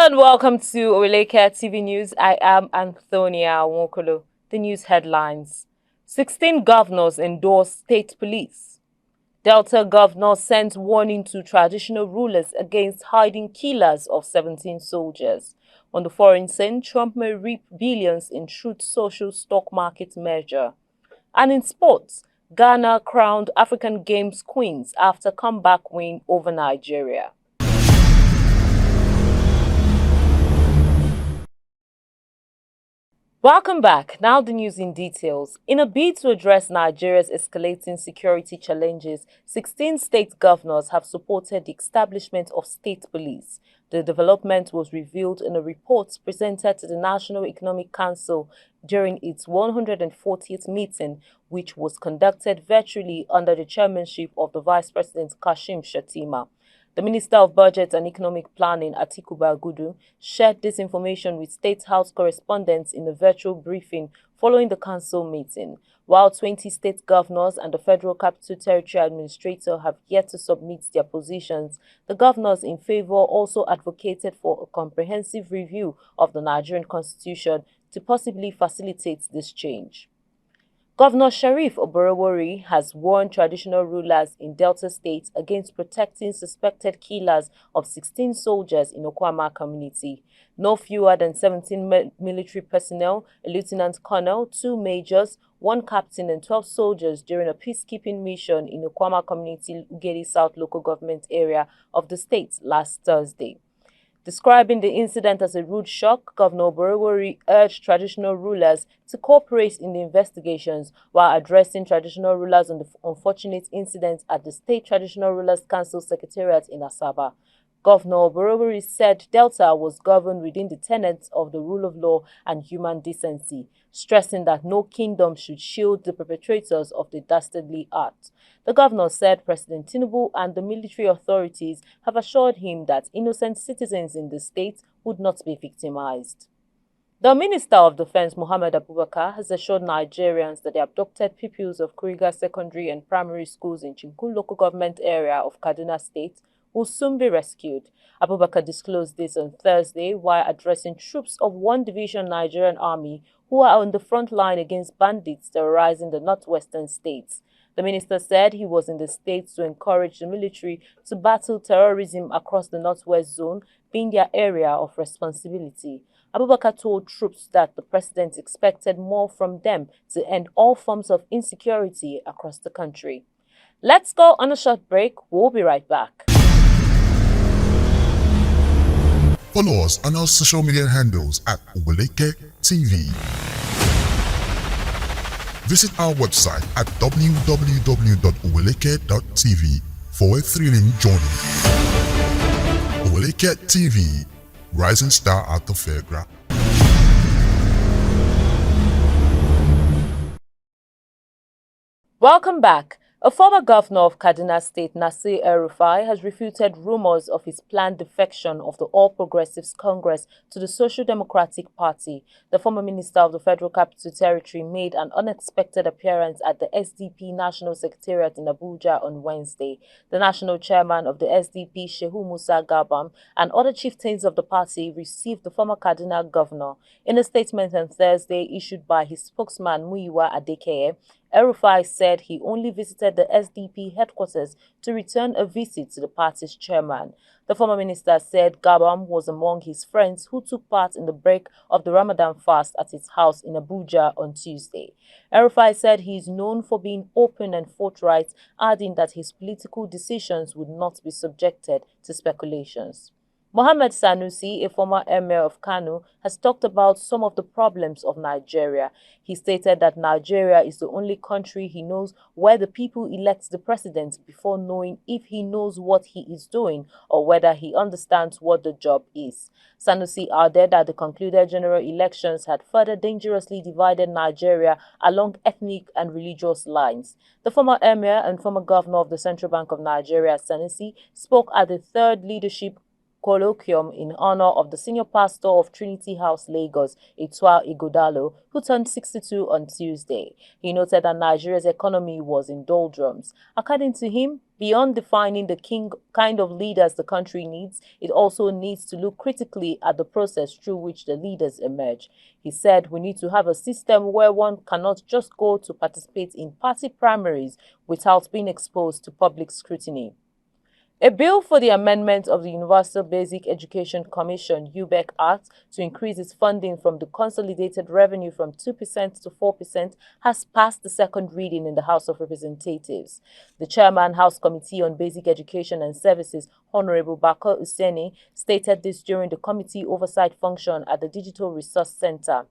and welcome to Oweleke TV News. I am Antonia Nwokolo. The news headlines. 16 governors endorse state police. Delta governor sends warning to traditional rulers against hiding killers of 17 soldiers. On the foreign scene, Trump may reap billions in Truth Social stock market measure. And in sports, Ghana crowned African Games queens after comeback win over Nigeria. Welcome back. Now the news in details. In a bid to address Nigeria's escalating security challenges, 16 state governors have supported the establishment of state police. The development was revealed in a report presented to the National Economic Council during its 140th meeting, which was conducted virtually under the chairmanship of the Vice President Kashim Shettima. The Minister of Budget and Economic Planning, Atiku Bagudu, shared this information with State House correspondents in a virtual briefing following the council meeting. While 20 state governors and the Federal Capital Territory Administrator have yet to submit their positions, the governors in favor also advocated for a comprehensive review of the Nigerian Constitution to possibly facilitate this change. Governor Sharif Oborowori has warned traditional rulers in Delta State against protecting suspected killers of 16 soldiers in Okwama community. No fewer than 17 military personnel, a lieutenant colonel, 2 majors, 1 captain and 12 soldiers during a peacekeeping mission in Okwama community, Ugedi South local government area of the state last Thursday. Describing the incident as a rude shock, Governor Oborowori urged traditional rulers to cooperate in the investigations while addressing traditional rulers on the unfortunate incident at the State Traditional Rulers Council Secretariat in Asaba. Governor Oborowori said Delta was governed within the tenets of the rule of law and human decency, stressing that no kingdom should shield the perpetrators of the dastardly act. The governor said President Tinubu and the military authorities have assured him that innocent citizens in the state would not be victimized. The Minister of Defense, Mohammed Abubakar, has assured Nigerians that the abducted pupils of Kuriga Secondary and Primary Schools in Chinkun local government area of Kaduna State will soon be rescued. Abubakar disclosed this on Thursday while addressing troops of 1 Division Nigerian Army who are on the front line against bandits terrorizing the northwestern states. The minister said he was in the states to encourage the military to battle terrorism across the northwest zone, being their area of responsibility. Abubakar told troops that the president expected more from them to end all forms of insecurity across the country. Let's go on a short break. We'll be right back. Follow us on our social media handles at Oweleke TV. Visit our website at www.oweleketv for a thrilling journey. Oweleke TV, rising star at the fairground. Welcome back. A former governor of Kaduna State, Nasir El-Rufai, has refuted rumors of his planned defection of the All Progressives Congress to the Social Democratic Party. The former minister of the Federal Capital Territory made an unexpected appearance at the SDP National Secretariat in Abuja on Wednesday. The national chairman of the SDP, Shehu Musa Gabam, and other chieftains of the party received the former Kaduna governor. In a statement on Thursday issued by his spokesman, Muyiwa Adekeye, El-Rufai said he only visited the SDP headquarters to return a visit to the party's chairman. The former minister said Gabam was among his friends who took part in the break of the Ramadan fast at his house in Abuja on Tuesday. El-Rufai said he is known for being open and forthright, adding that his political decisions would not be subjected to speculations. Mohammed Sanusi, a former emir of Kano, has talked about some of the problems of Nigeria. He stated that Nigeria is the only country he knows where the people elect the president before knowing if he knows what he is doing or whether he understands what the job is. Sanusi added that the concluded general elections had further dangerously divided Nigeria along ethnic and religious lines. The former emir and former governor of the Central Bank of Nigeria, Sanusi, spoke at the third leadership colloquium in honor of the senior pastor of Trinity House, Lagos, Itwa Igodalo, who turned 62 on Tuesday. He noted that Nigeria's economy was in doldrums. According to him, beyond defining the kind of leaders the country needs, it also needs to look critically at the process through which the leaders emerge. He said we need to have a system where one cannot just go to participate in party primaries without being exposed to public scrutiny. A bill for the amendment of the Universal Basic Education Commission (UBEC) Act to increase its funding from the consolidated revenue from 2% to 4% has passed the second reading in the House of Representatives. The chairman, House Committee on Basic Education and Services, Honorable Bako Useni, stated this during the committee oversight function at the Digital Resource Center.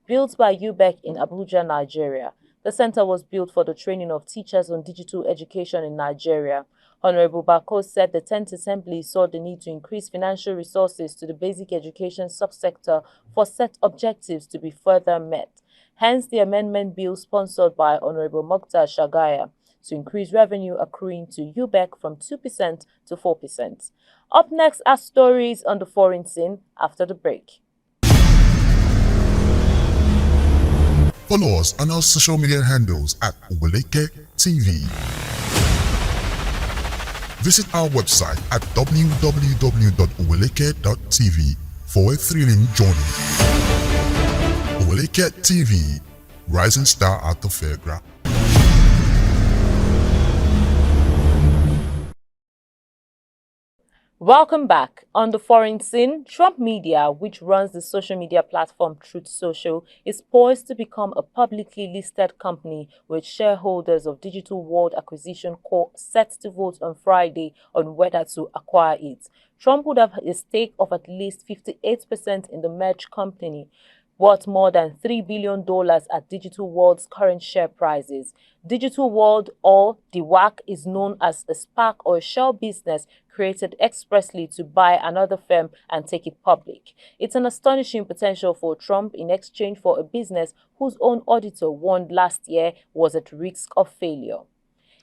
Built by UBEC in Abuja, Nigeria, the center was built for the training of teachers on digital education in Nigeria. Honorable Bako said the 10th Assembly saw the need to increase financial resources to the basic education subsector for set objectives to be further met. Hence, the amendment bill sponsored by Honorable Mokhtar Shagaya to increase revenue accruing to UBEC from 2% to 4%. Up next are stories on the foreign scene after the break. Follow us on our social media handles at Oweleke TV. Visit our website at www.oweleketv for a thrilling journey. Oweleke TV, rising star at the fairground. Welcome back. On the foreign scene, Trump Media, which runs the social media platform Truth Social, is poised to become a publicly listed company with shareholders of Digital World Acquisition Corp set to vote on Friday on whether to acquire it. Trump would have a stake of at least 58% in the merged company, worth more than $3 billion at Digital World's current share prices. Digital World, or DWAC, is known as a SPAC or a shell business created expressly to buy another firm and take it public. It's an astonishing potential for Trump in exchange for a business whose own auditor warned last year was at risk of failure.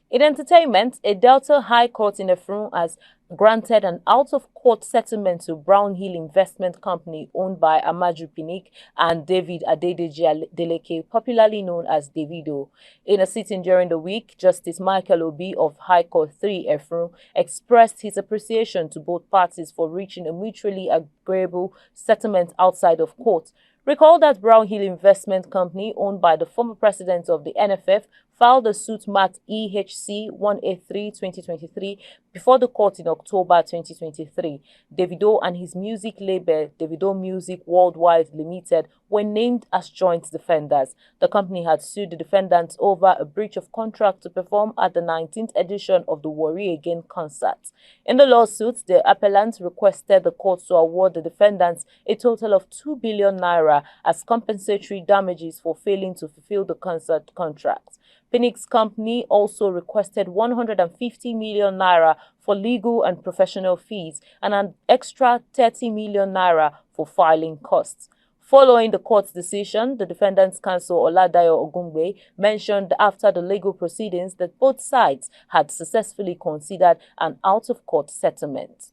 In entertainment, a Delta High Court in Efrun has granted an out-of-court settlement to Brown Hill Investment Company owned by Amaju Pinnick and David Adedeji Adeleke, popularly known as Davido. In a sitting during the week, Justice Michael Obi of High Court 3 Efrun expressed his appreciation to both parties for reaching a mutually agreeable settlement outside of court. Recall that Brown Hill Investment Company, owned by the former president of the NFF, filed a suit marked EHC 183-2023 before the court in October 2023. Davido and his music label, Davido Music Worldwide Limited, were named as joint defendants. The company had sued the defendants over a breach of contract to perform at the 19th edition of the Worry Again concert. In the lawsuit, the appellant requested the court to award the defendants a total of 2 billion naira as compensatory damages for failing to fulfill the concert contract. Pinnick's company also requested 150 million naira for legal and professional fees and an extra 30 million naira for filing costs. Following the court's decision, the defendants' counsel Oladayo Ogungbe mentioned after the legal proceedings that both sides had successfully considered an out-of-court settlement.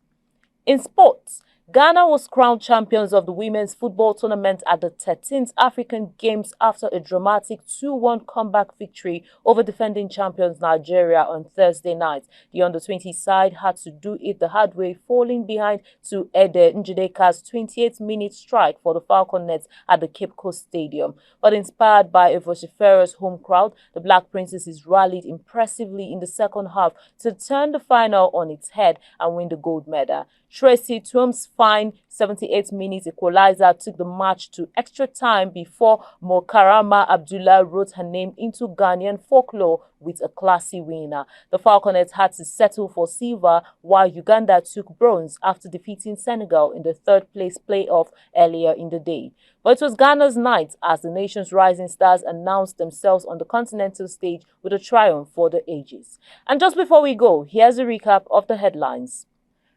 In sports, Ghana was crowned champions of the women's football tournament at the 13th African Games after a dramatic 2-1 comeback victory over defending champions Nigeria on Thursday night. The under-20 side had to do it the hard way, falling behind to Ede Njideka's 28-minute strike for the Falconets at the Cape Coast Stadium. But inspired by a vociferous home crowd, the Black Princesses rallied impressively in the second half to turn the final on its head and win the gold medal. Tracy Twom's fine 78-minute equalizer took the match to extra time before Mokarama Abdullah wrote her name into Ghanaian folklore with a classy winner. The Falconets had to settle for silver, while Uganda took bronze after defeating Senegal in the third-place playoff earlier in the day. But it was Ghana's night as the nation's rising stars announced themselves on the continental stage with a triumph for the ages. And just before we go, here's a recap of the headlines.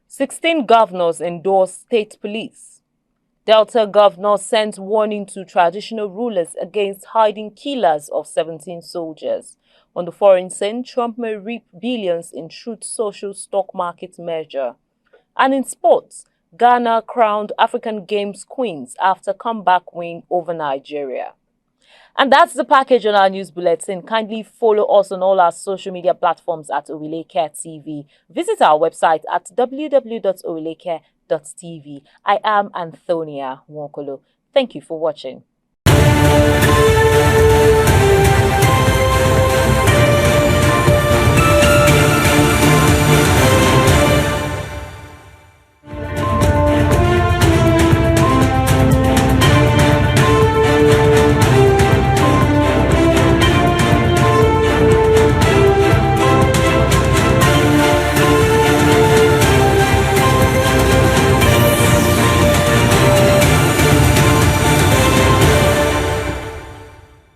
16 governors endorse state police. Delta governor sends warning to traditional rulers against hiding killers of 17 soldiers. On the foreign scene, Trump may reap billions in Truth Social stock market merger. And in sports, Ghana crowned African Games queens after comeback win over Nigeria. And that's the package on our news bulletin. Kindly follow us on all our social media platforms at Oweleketv. Visit our website at www.oweleketv. I am Antonia Nwokolo. Thank you for watching.